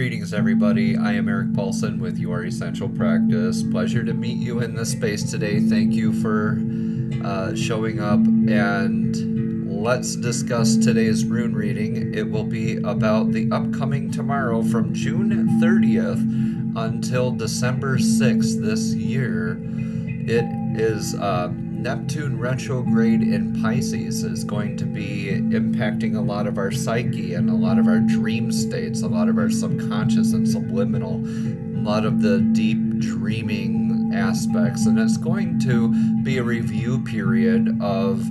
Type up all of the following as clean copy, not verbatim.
Greetings, everybody. I am Eric Paulson with Your Essential Practice. Pleasure to meet you in this space today. Thank you for showing up, and let's discuss today's rune reading. It will be about the upcoming tomorrow from June 30th until December 6th this year. It is Neptune Retrograde in Pisces is going to be impacting a lot of our psyche and a lot of our dream states, a lot of our subconscious and subliminal, a lot of the deep dreaming aspects. And it's going to be a review period of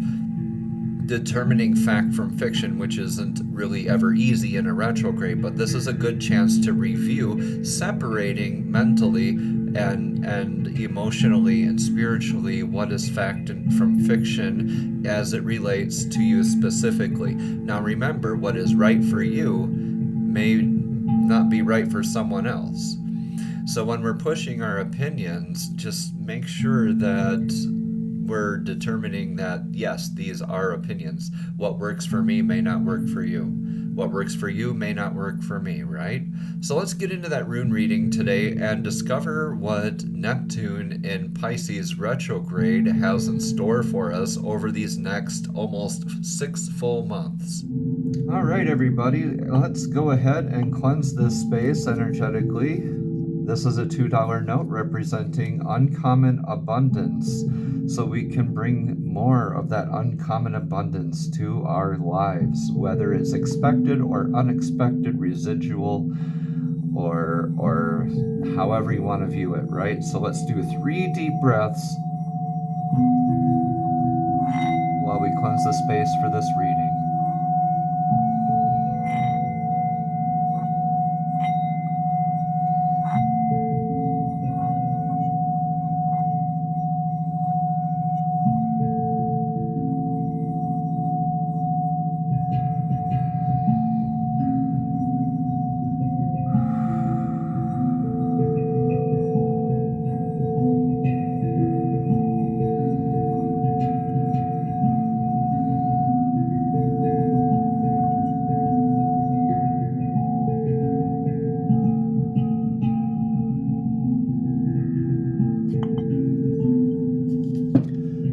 determining fact from fiction, which isn't really ever easy in a retrograde, but this is a good chance to review, separating mentally and emotionally and spiritually what is fact from fiction as it relates to you specifically. Now remember, what is right for you may not be right for someone else. So when we're pushing our opinions, just make sure that we're determining that, yes, these are opinions. What works for me may not work for you. What works for you may not work for me, right? So let's get into that rune reading today and discover what Neptune in Pisces retrograde has in store for us over these next almost 6 full months. All right, everybody, let's go ahead and cleanse this space energetically. This is a $2 note representing uncommon abundance, so we can bring more of that uncommon abundance to our lives, whether it's expected or unexpected, residual, or however you want to view it, right? So let's do 3 deep breaths while we cleanse the space for this reading.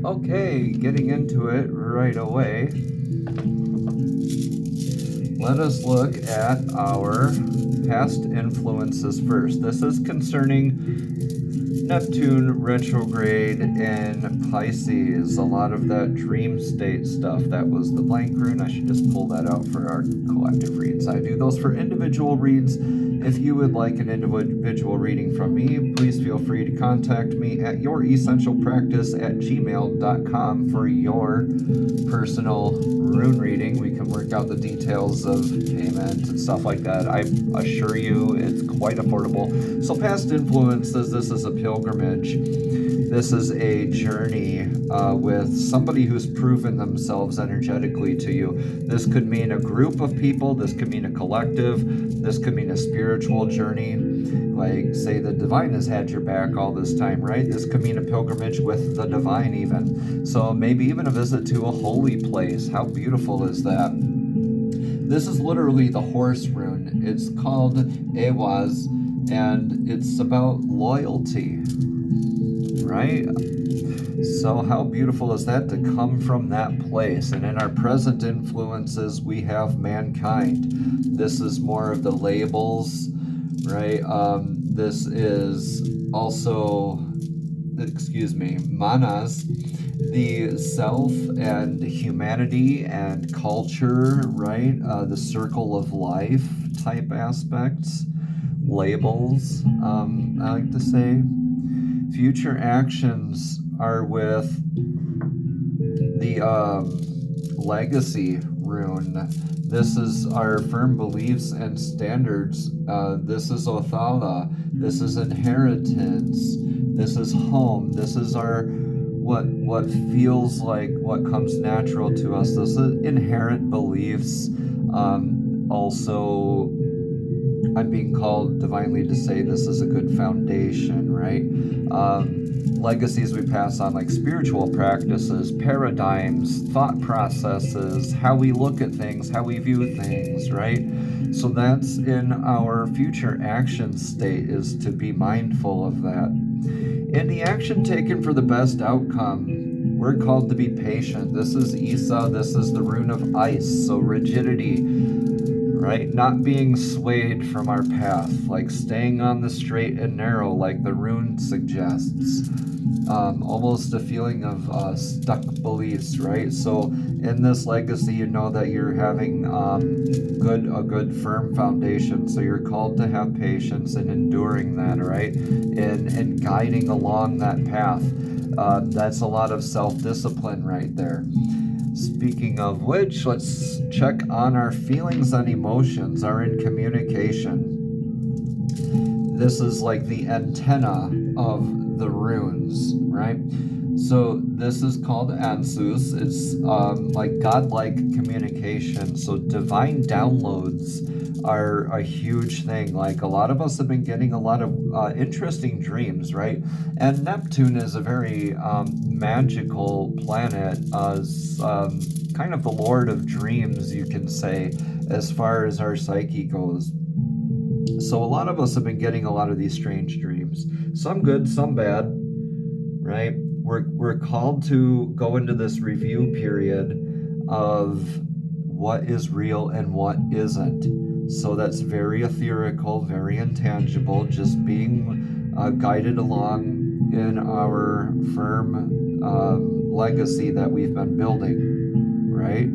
Okay, getting into it right away, let us look at our past influences first. This is concerning Neptune retrograde in Pisces, a lot of that dream state stuff. That was the blank rune. I should just pull that out for our collective reads. I do those for individual reads. If you would like an individual reading from me, please feel free to contact me at youressentialpractice@gmail.com for your personal rune reading. We can work out the details of payment and stuff like that. I assure you it's quite affordable. So past influences, this is a pilgrimage. This is a journey with somebody who's proven themselves energetically to you. This could mean a group of people. This could mean a collective. This could mean a spiritual journey. Like, say, the divine has had your back all this time, right? This could mean a pilgrimage with the divine even. So maybe even a visit to a holy place. How beautiful is that? This is literally the horse rune. It's called HAAWK, and it's about loyalty, right? So how beautiful is that to come from that place? And in our present influences, we have mankind. This is more of the labels, right? This is also, manas, the self and humanity and culture, right? The circle of life type aspects, labels, I like to say. Future actions are with the legacy rune. This is our firm beliefs and standards. This is Othala. This is inheritance. This is home. This is our what feels like what comes natural to us. This is inherent beliefs. Also I'm being called divinely to say this is a good foundation, right? Legacies we pass on, like spiritual practices, paradigms, thought processes, how we look at things, how we view things, right? So that's in our future action state, is to be mindful of that. In the action taken for the best outcome, we're called to be patient. This is Isa, this is the rune of ice, so rigidity, right? Not being swayed from our path, like staying on the straight and narrow, like the rune suggests. Almost a feeling of stuck beliefs, right? So in this legacy, you know that you're having a good firm foundation. So you're called to have patience in enduring that, right? And guiding along that path. That's a lot of self-discipline right there. Speaking of which, let's check on our feelings and emotions are in communication. This is like the antenna of the runes, right? So this is called Ansus. It's like godlike communication. So divine downloads are a huge thing. Like a lot of us have been getting a lot of interesting dreams, right? And Neptune is a very magical planet, as kind of the lord of dreams, you can say, as far as our psyche goes. So a lot of us have been getting a lot of these strange dreams, some good, some bad, right? We're called to go into this review period of what is real and what isn't. So that's very etherical, very intangible, just being guided along in our firm legacy that we've been building, right?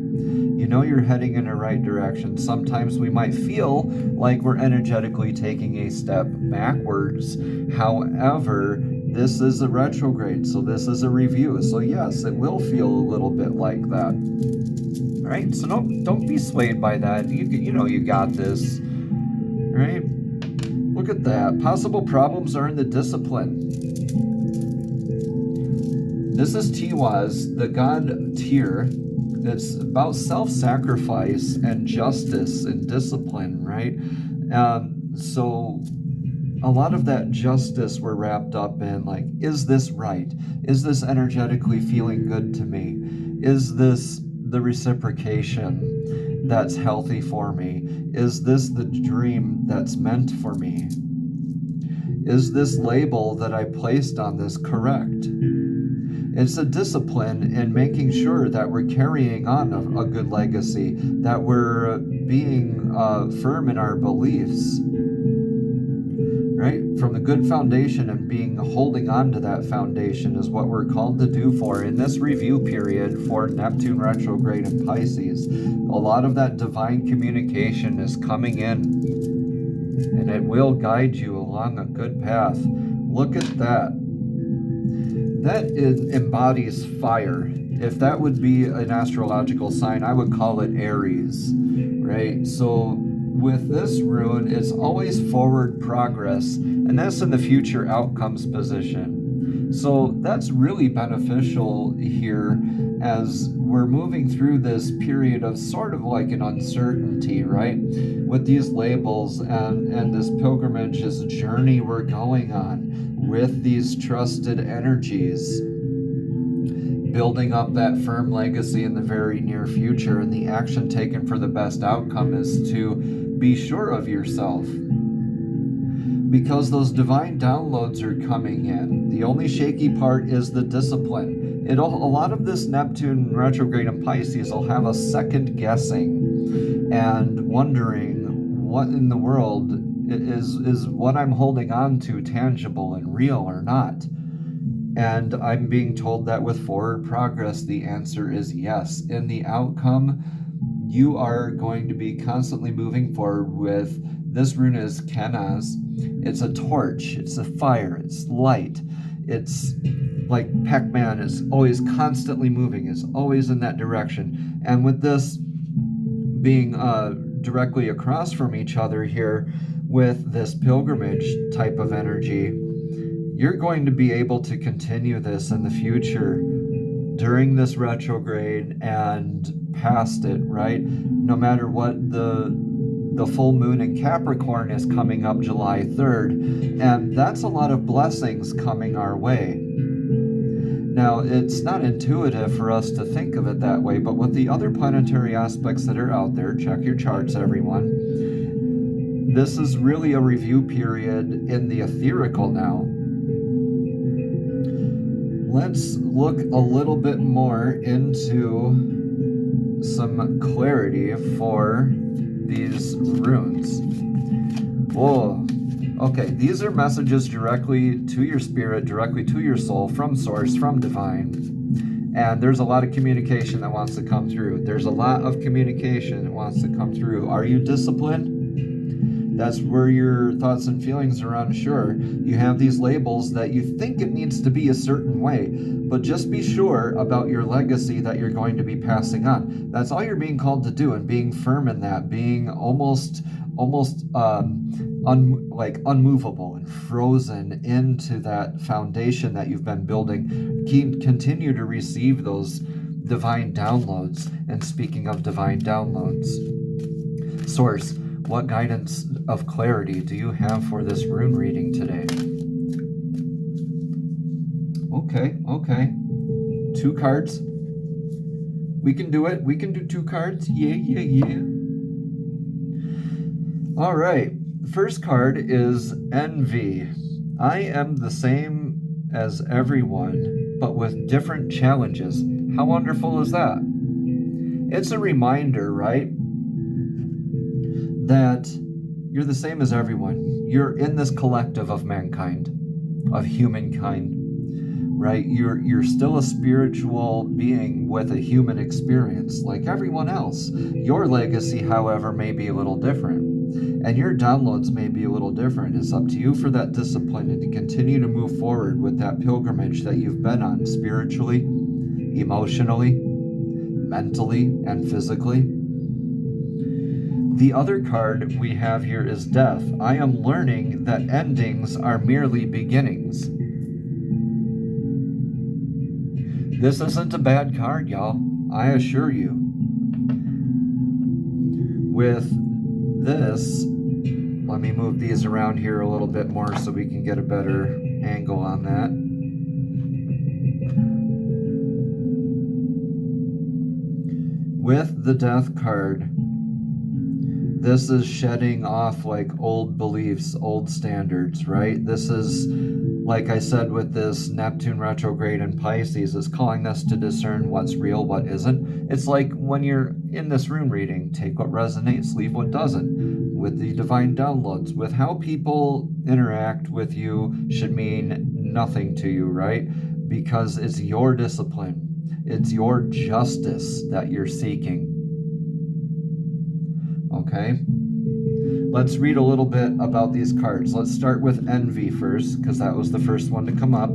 You know you're heading in the right direction. Sometimes we might feel like we're energetically taking a step backwards. However, this is a retrograde, so this is a review. So yes, it will feel a little bit like that. Right? So don't be swayed by that. You know you got this. Right? Look at that. Possible problems are in the discipline. This is Tiwaz, the god Tyr. It's about self-sacrifice and justice and discipline, right? So a lot of that justice we're wrapped up in, like, is this right? Is this energetically feeling good to me? Is this the reciprocation that's healthy for me? Is this the dream that's meant for me? Is this label that I placed on this correct? It's a discipline in making sure that we're carrying on a good legacy, that we're being firm in our beliefs, right? From the good foundation, and holding on to that foundation is what we're called to do for in this review period for Neptune Retrograde in Pisces. A lot of that divine communication is coming in, and it will guide you along a good path. Look at that. That embodies fire. If that would be an astrological sign, I would call it Aries, right? So with this rune, it's always forward progress, and that's in the future outcomes position. So that's really beneficial here as we're moving through this period of sort of like an uncertainty, right? With these labels and this pilgrimage, this journey we're going on with these trusted energies, building up that firm legacy in the very near future. And the action taken for the best outcome is to be sure of yourself, because those divine downloads are coming in. The only shaky part is the discipline. A lot of this Neptune retrograde in Pisces will have us second guessing and wondering what in the world is what I'm holding on to tangible and real or not. And I'm being told that with forward progress, the answer is yes. In the outcome, you are going to be constantly moving forward with, this rune is Kenaz. It's a torch, it's a fire, it's light. It's like Pac-Man is always constantly moving, it's always in that direction. And with this being directly across from each other here with this pilgrimage type of energy, you're going to be able to continue this in the future during this retrograde and past it, right? No matter what the the full moon in Capricorn is coming up July 3rd, and that's a lot of blessings coming our way. Now, it's not intuitive for us to think of it that way, but with the other planetary aspects that are out there, check your charts, everyone. This is really a review period in the etherical now. Let's look a little bit more into some clarity for these runes. Whoa. Okay, these are messages directly to your spirit, directly to your soul, from source, from divine. And there's a lot of communication that wants to come through. There's a lot of communication that wants to come through. Are you disciplined? That's where your thoughts and feelings are unsure. You have these labels that you think it needs to be a certain way, but just be sure about your legacy that you're going to be passing on. That's all you're being called to do, and being firm in that, being almost unmovable and frozen into that foundation that you've been building. Continue to receive those divine downloads. And speaking of divine downloads, Source, what guidance of clarity do you have for this rune reading today? Okay. 2 cards. We can do it. We can do 2 cards. Yeah. All right. The first card is envy. I am the same as everyone, but with different challenges. How wonderful is that? It's a reminder, right? That you're the same as everyone. You're in this collective of mankind, of humankind, right? You're still a spiritual being with a human experience like everyone else. Your legacy, however, may be a little different, and your downloads may be a little different. It's up to you for that discipline and to continue to move forward with that pilgrimage that you've been on spiritually, emotionally, mentally, and physically. The other card we have here is death. I am learning that endings are merely beginnings. This isn't a bad card, y'all. I assure you. With this, let me move these around here a little bit more so we can get a better angle on that. With the death card, this is shedding off like old beliefs, old standards, right? This is, like I said, with this Neptune Retrograde in Pisces, it's calling us to discern what's real, what isn't. It's like when you're in this rune reading, take what resonates, leave what doesn't. With the divine downloads, with how people interact with you should mean nothing to you, right? Because it's your discipline. It's your justice that you're seeking. Okay, let's read a little bit about these cards. Let's start with envy first, because that was the first one to come up.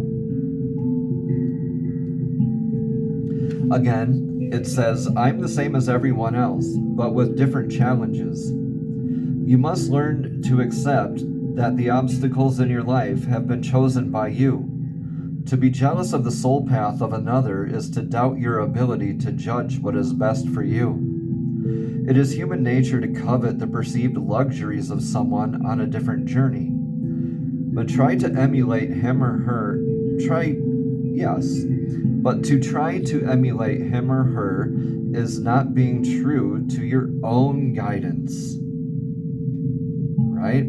Again, it says, I'm the same as everyone else, but with different challenges. You must learn to accept that the obstacles in your life have been chosen by you. To be jealous of the soul path of another is to doubt your ability to judge what is best for you. It is human nature to covet the perceived luxuries of someone on a different journey. But try to emulate him or her. But to try to emulate him or her is not being true to your own guidance. Right?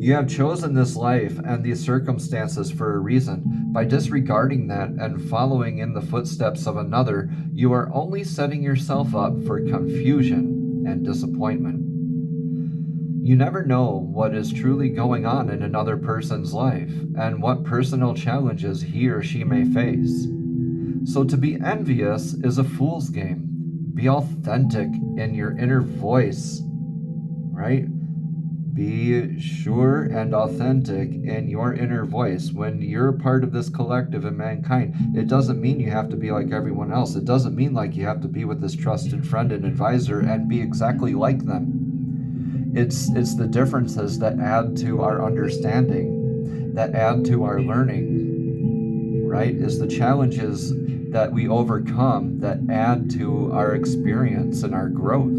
You have chosen this life and these circumstances for a reason. By disregarding that and following in the footsteps of another, you are only setting yourself up for confusion and disappointment. You never know what is truly going on in another person's life and what personal challenges he or she may face. So to be envious is a fool's game. Be authentic in your inner voice, right? Be sure and authentic in your inner voice. When you're part of this collective in mankind, it doesn't mean you have to be like everyone else. It doesn't mean like you have to be with this trusted friend and advisor and be exactly like them. It's the differences that add to our understanding, that add to our learning, right? It's the challenges that we overcome that add to our experience and our growth.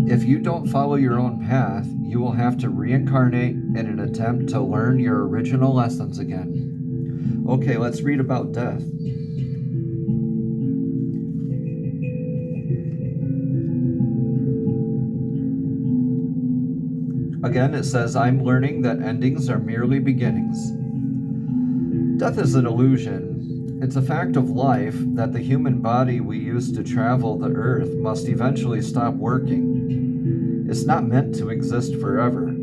If you don't follow your own path, you will have to reincarnate in an attempt to learn your original lessons again. Okay, let's read about death. Again, it says, I'm learning that endings are merely beginnings. Death is an illusion. It's a fact of life that the human body we use to travel the earth must eventually stop working. It's not meant to exist forever.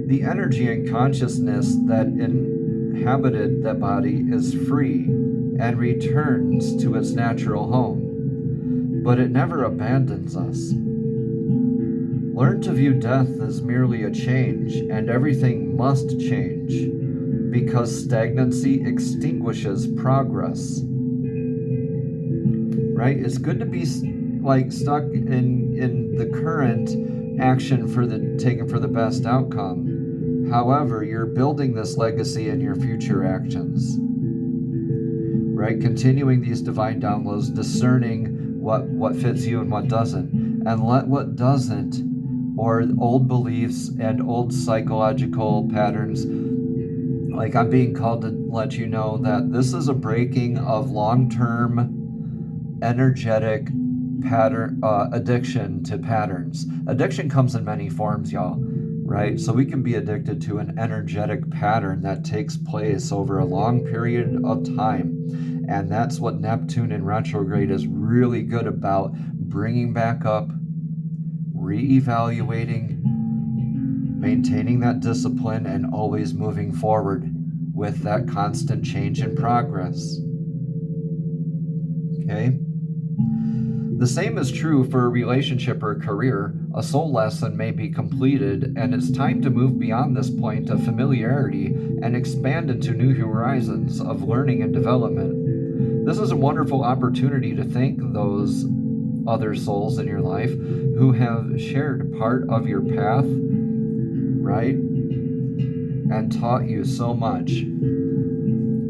The energy and consciousness that inhabited that body is free and returns to its natural home, but it never abandons us. Learn to view death as merely a change, and everything must change, because stagnancy extinguishes progress. Right? It's good to be stuck in the current action taken for the best outcome. However, you're building this legacy in your future actions. Right? Continuing these divine downloads, discerning what fits you and what doesn't, and let what doesn't, or old beliefs and old psychological patterns. Like, I'm being called to let you know that this is a breaking of long-term energetic pattern addiction to patterns. Addiction comes in many forms, y'all, right? So we can be addicted to an energetic pattern that takes place over a long period of time. And that's what Neptune in retrograde is really good about, bringing back up, reevaluating, maintaining that discipline, and always moving forward with that constant change and progress. Okay? The same is true for a relationship or career. A soul lesson may be completed, and it's time to move beyond this point of familiarity and expand into new horizons of learning and development. This is a wonderful opportunity to thank those other souls in your life who have shared part of your path, right? And taught you so much.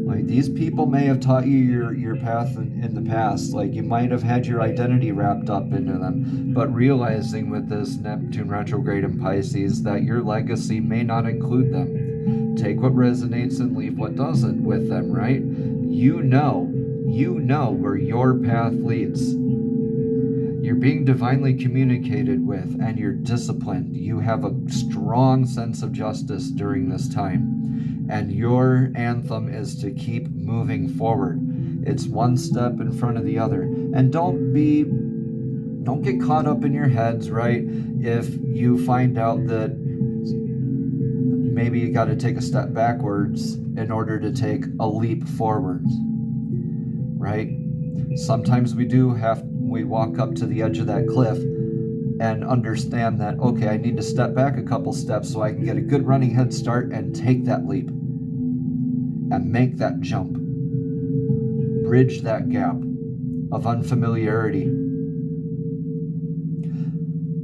Like, these people may have taught you your path in the past. Like, you might have had your identity wrapped up into them, but realizing with this Neptune retrograde in Pisces that your legacy may not include them. Take what resonates and leave what doesn't with them, right? You know where your path leads. You're being divinely communicated with, and you're disciplined. You have a strong sense of justice during this time. And your anthem is to keep moving forward. It's one step in front of the other. And don't get caught up in your heads, right? If you find out that maybe you got to take a step backwards in order to take a leap forward, right? Sometimes we walk up to the edge of that cliff and understand that, okay, I need to step back a couple steps so I can get a good running head start and take that leap and make that jump. Bridge that gap of unfamiliarity.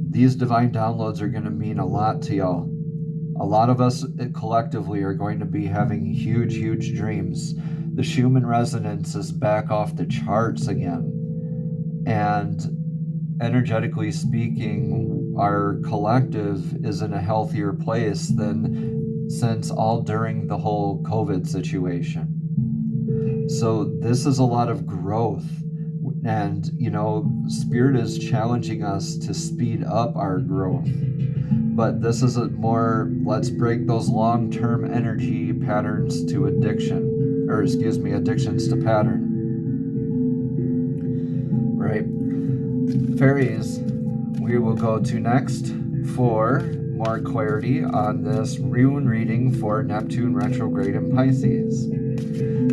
These divine downloads are going to mean a lot to y'all. A lot of us collectively are going to be having huge, huge dreams. The Schumann resonance is back off the charts again. And energetically speaking, our collective is in a healthier place than since all during the whole COVID situation. So this is a lot of growth. And, Spirit is challenging us to speed up our growth. But this is let's break those long-term energy patterns to addictions to pattern. Right? Fairies, we will go to next for more clarity on this rune reading for Neptune retrograde in Pisces.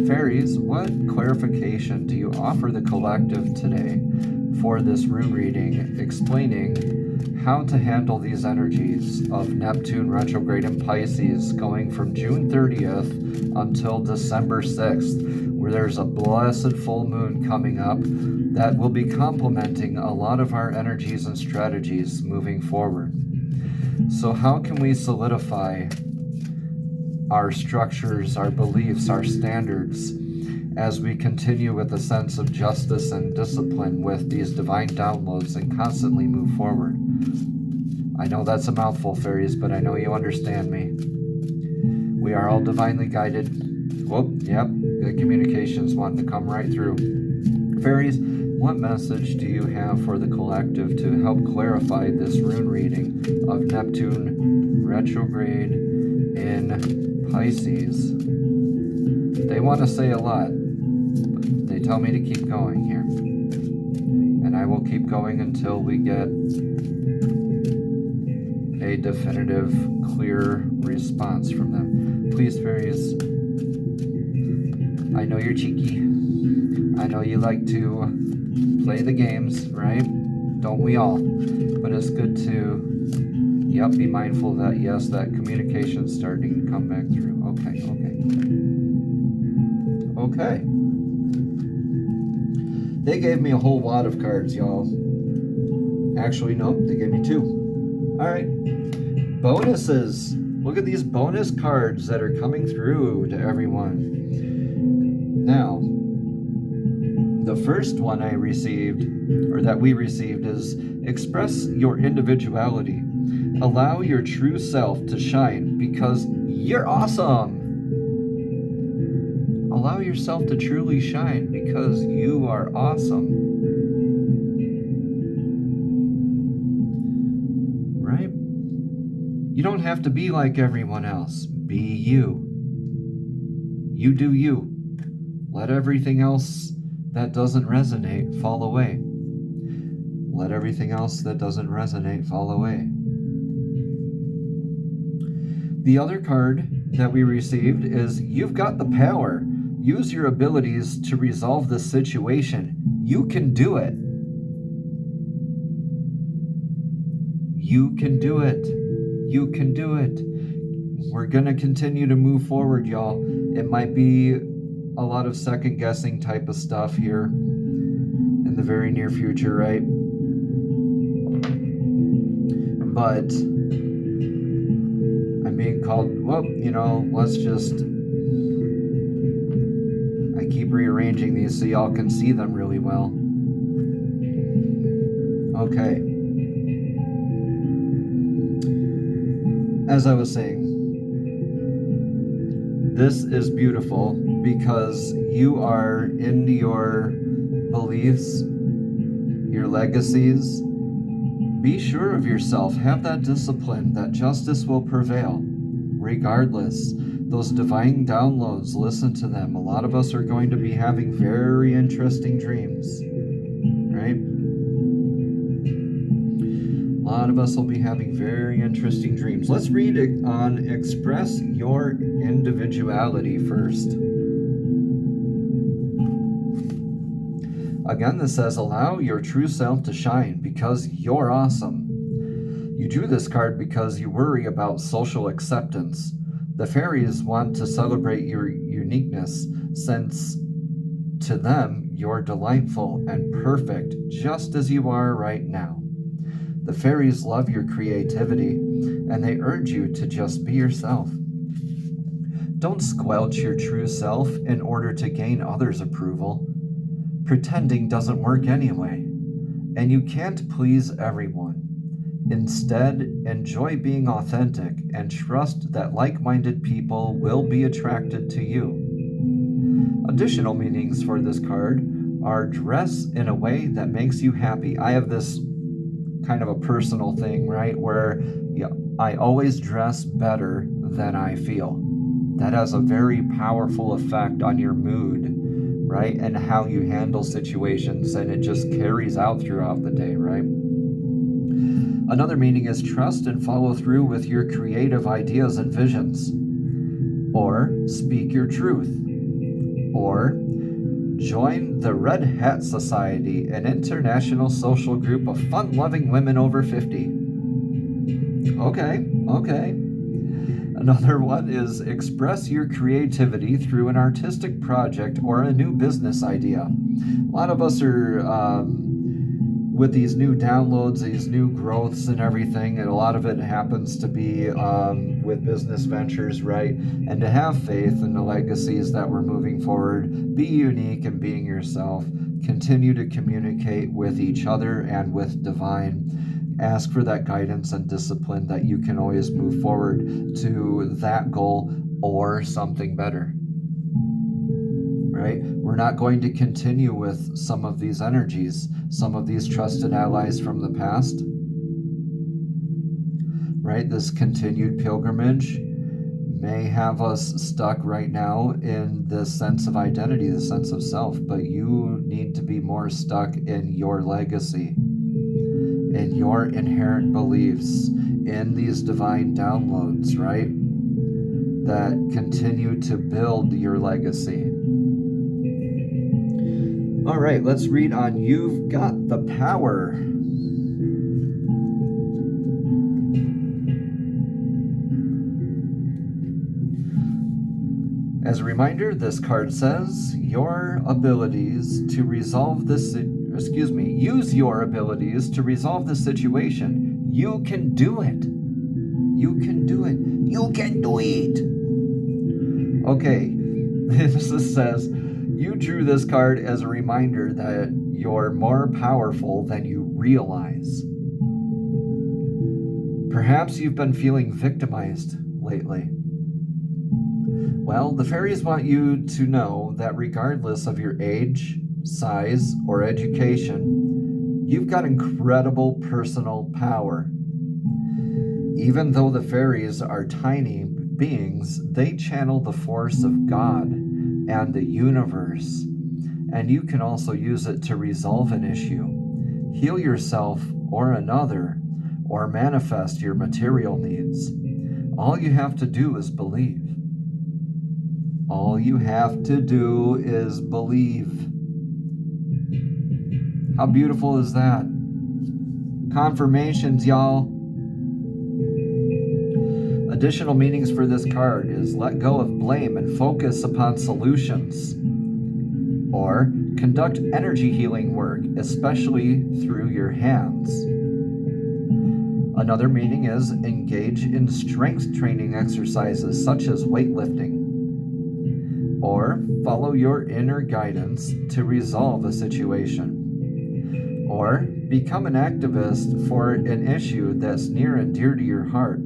Fairies, what clarification do you offer the collective today for this rune reading, explaining how to handle these energies of Neptune retrograde in Pisces going from June 30th until December 6th, where there's a blessed full moon coming up that will be complementing a lot of our energies and strategies moving forward. So how can we solidify our structures, our beliefs, our standards as we continue with a sense of justice and discipline with these divine downloads and constantly move forward? I know that's a mouthful, fairies, but I know you understand me. We are all divinely guided. Whoop, yep, the communications wanting to come right through. Fairies, what message do you have for the collective to help clarify this rune reading of Neptune Retrograde in Pisces? They want to say a lot, but they tell me to keep going here. And I will keep going until we get a definitive, clear response from them. Please, fairies, I know you're cheeky. I know you like to play the games, right? Don't we all? But it's good to, yep, be mindful that, yes, that communication's starting to come back through. Okay. They gave me a whole wad of cards, y'all. Actually, no, they gave me 2. All right. Bonuses. Look at these bonus cards that are coming through to everyone. Now, the first one I received, or that we received, is express your individuality. Allow your true self to shine because you're awesome. Allow yourself to truly shine because you are awesome. Right? You don't have to be like everyone else. Be you. You do you. Let everything else that doesn't resonate fall away. Let everything else that doesn't resonate fall away. The other card that we received is you've got the power. Use your abilities to resolve the situation. You can do it. You can do it. You can do it. We're going to continue to move forward, y'all. It might be a lot of second guessing type of stuff here in the very near future, right? But I'm being called, well, let's just, I keep rearranging these so y'all can see them really well. Okay. As I was saying, this is beautiful because you are into your beliefs, your legacies. Be sure of yourself. Have that discipline that justice will prevail, regardless. Those divine downloads, listen to them. A lot of us are going to be having very interesting dreams, right? A lot of us will be having very interesting dreams. Let's read it on Express Your Individuality first. Again, this says, allow your true self to shine because you're awesome. You drew this card because you worry about social acceptance. The fairies want to celebrate your uniqueness since to them you're delightful and perfect just as you are right now. The fairies love your creativity and they urge you to just be yourself. Don't squelch your true self in order to gain others' approval. Pretending doesn't work anyway, and you can't please everyone. Instead, enjoy being authentic and trust that like-minded people will be attracted to you. Additional meanings for this card are dress in a way that makes you happy. I have this kind of a personal thing, right, where I always dress better than I feel. That has a very powerful effect on your mood, right, and how you handle situations, and it just carries out throughout the day, right? Another meaning is trust and follow through with your creative ideas and visions, or speak your truth, or join the Red Hat Society, an international social group of fun-loving women over 50. Okay. Another one is express your creativity through an artistic project or a new business idea. A lot of us are, with these new downloads, these new growths and everything, and a lot of it happens to be with business ventures, right? And to have faith in the legacies that we're moving forward, be unique in being yourself, continue to communicate with each other and with divine, ask for that guidance and discipline that you can always move forward to that goal or something better. Right? We're not going to continue with some of these energies, some of these trusted allies from the past. Right? This continued pilgrimage may have us stuck right now in this sense of identity, the sense of self, but you need to be more stuck in your legacy, in your inherent beliefs, in these divine downloads, right? That continue to build your legacy. All right, let's read on You've Got the Power. As a reminder, this card says, use your abilities to resolve this situation. You can do it. You can do it. You can do it. Okay, this says, you drew this card as a reminder that you're more powerful than you realize. Perhaps you've been feeling victimized lately. Well, the fairies want you to know that regardless of your age, size, or education, you've got incredible personal power. Even though the fairies are tiny beings, they channel the force of God and the universe, and you can also use it to resolve an issue, heal yourself or another, or manifest your material needs. All you have to do is believe. All you have to do is believe. How beautiful is that? Confirmations, y'all. Additional meanings for this card is let go of blame and focus upon solutions. Or conduct energy healing work, especially through your hands. Another meaning is engage in strength training exercises such as weightlifting. Or follow your inner guidance to resolve a situation. Or become an activist for an issue that's near and dear to your heart.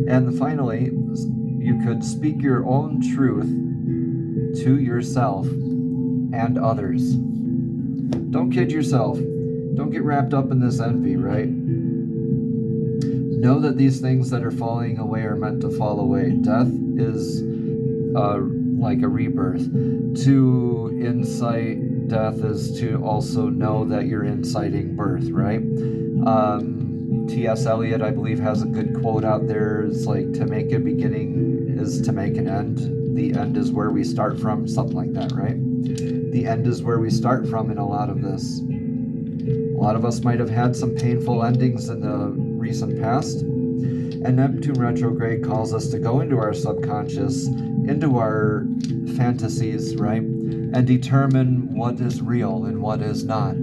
And finally, you could speak your own truth to yourself and others. Don't kid yourself. Don't get wrapped up in this envy, right? Know that these things that are falling away are meant to fall away. Death is like a rebirth. To incite death is to also know that you're inciting birth, right? T.S. Eliot, I believe, has a good quote out there. It's like, to make a beginning is to make an end. The end is where we start from, something like that, right? The end is where we start from in a lot of this. A lot of us might have had some painful endings in the recent past. And Neptune Retrograde calls us to go into our subconscious, into our fantasies, right? And determine what is real and what is not.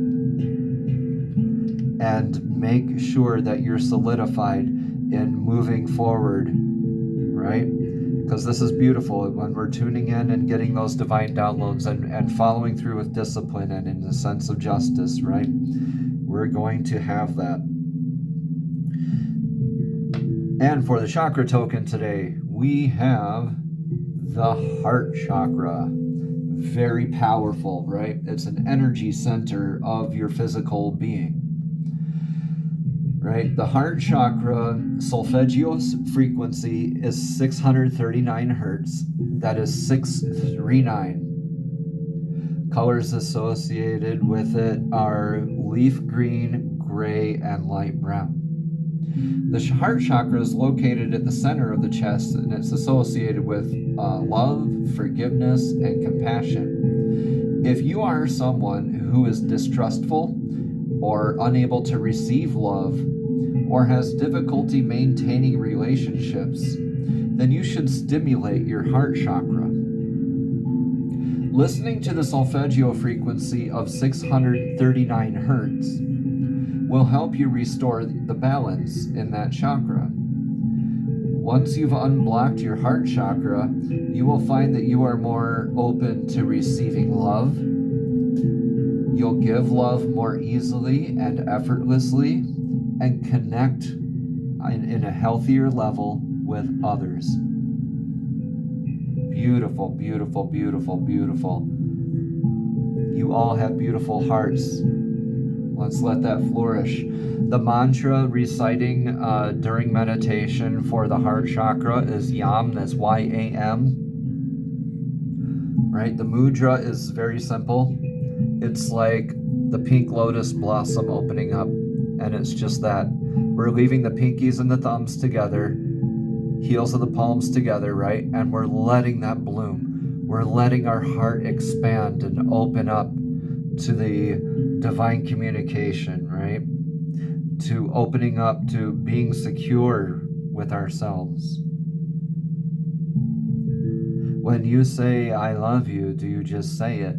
And make sure that you're solidified in moving forward, right? Because this is beautiful when we're tuning in and getting those divine downloads and following through with discipline and in the sense of justice, right? We're going to have that. And for the chakra token today, we have the heart chakra. Very powerful, right? It's an energy center of your physical being. Right? The heart chakra solfeggio frequency is 639 hertz. That is 639. Colors associated with it are leaf green, gray, and light brown. The heart chakra is located at the center of the chest, and it's associated with love, forgiveness, and compassion. If you are someone who is distrustful or unable to receive love, or has difficulty maintaining relationships, then you should stimulate your heart chakra. Listening to the solfeggio frequency of 639 hertz will help you restore the balance in that chakra. Once you've unblocked your heart chakra, you will find that you are more open to receiving love. You'll give love more easily and effortlessly, and connect in a healthier level with others. Beautiful, beautiful, beautiful, beautiful. You all have beautiful hearts. Let's let that flourish. The mantra reciting during meditation for the heart chakra is YAM, that's Y-A-M. Right? The mudra is very simple. It's like the pink lotus blossom opening up. And it's just that. We're leaving the pinkies and the thumbs together, heels of the palms together, right? And we're letting that bloom. We're letting our heart expand and open up to the divine communication, right? To opening up to being secure with ourselves. When you say, I love you, do you just say it?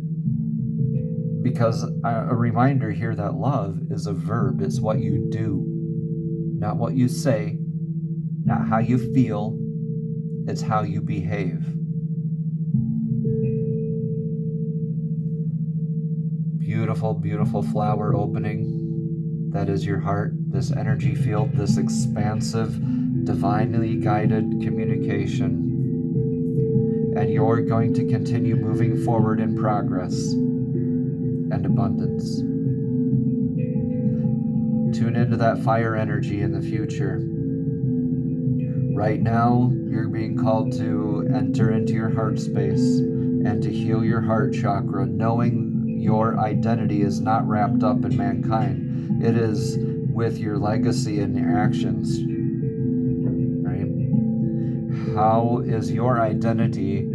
Because a reminder here that love is a verb. It's what you do, not what you say, not how you feel. It's how you behave. Beautiful, beautiful flower opening. That is your heart, this energy field, this expansive, divinely guided communication. And you're going to continue moving forward in progress and abundance. Tune into that fire energy in the future. Right now, you're being called to enter into your heart space and to heal your heart chakra, knowing your identity is not wrapped up in mankind. It is with your legacy and your actions, right? How is your identity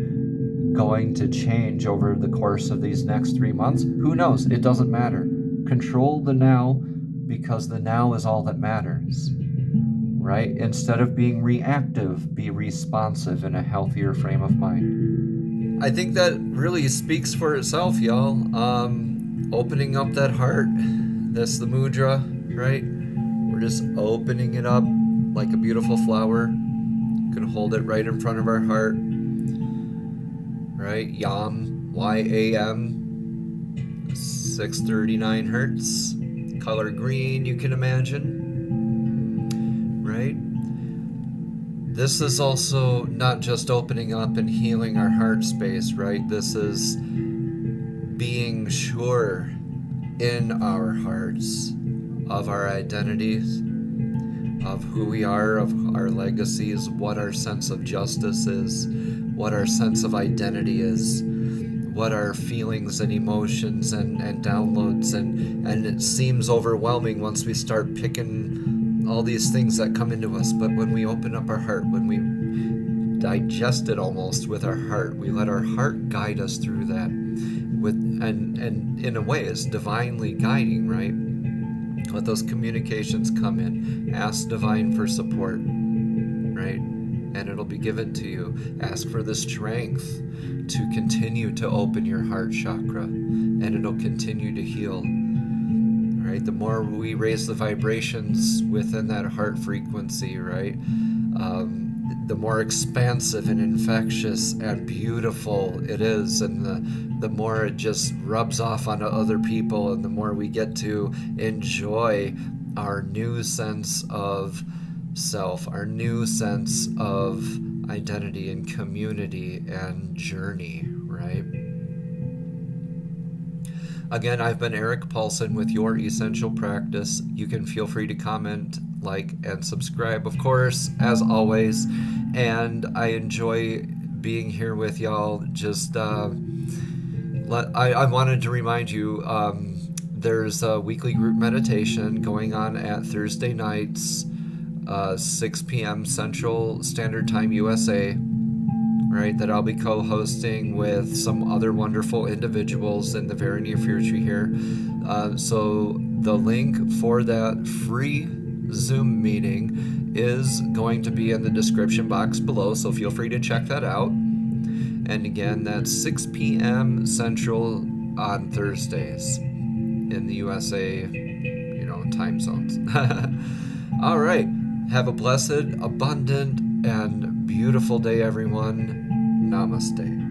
going to change over the course of these next 3 months? Who knows? It doesn't matter. Control the now, because the now is all that matters, right? Instead of being reactive, be responsive in a healthier frame of mind. I think that really speaks for itself, y'all. Opening up that heart. That's the mudra, right? We're just opening it up like a beautiful flower. You can hold it right in front of our heart, right? YAM, Y-A-M, 639 hertz. Color green, you can imagine, right? This is also not just opening up and healing our heart space, right? This is being sure in our hearts of our identities, of who we are, of our legacies, what our sense of justice is, what our sense of identity is, what our feelings and emotions and downloads, and it seems overwhelming once we start picking all these things that come into us. But when we open up our heart, when we digest it almost with our heart, we let our heart guide us through that, and in a way it's divinely guiding, right? Let those communications come in. Ask divine for support, right? And it'll be given to you. Ask for the strength to continue to open your heart chakra, and it'll continue to heal. Right? The more we raise the vibrations within that heart frequency, right? The more expansive and infectious and beautiful it is, and the more it just rubs off onto other people, and the more we get to enjoy our new sense of self, our new sense of identity and community and journey, right? Again, I've been Eric Paulson with Your Essential Practice. You can feel free to comment, like, and subscribe, of course, as always. And I enjoy being here with y'all. Just, I wanted to remind you, there's a weekly group meditation going on at Thursday nights, 6 p.m. Central Standard Time, USA, right, that I'll be co-hosting with some other wonderful individuals in the very near future here. So the link for that free Zoom meeting is going to be in the description box below, so feel free to check that out. And again, that's 6 p.m. Central on Thursdays in the USA, time zones. All right. Have a blessed, abundant, and beautiful day, everyone. Namaste.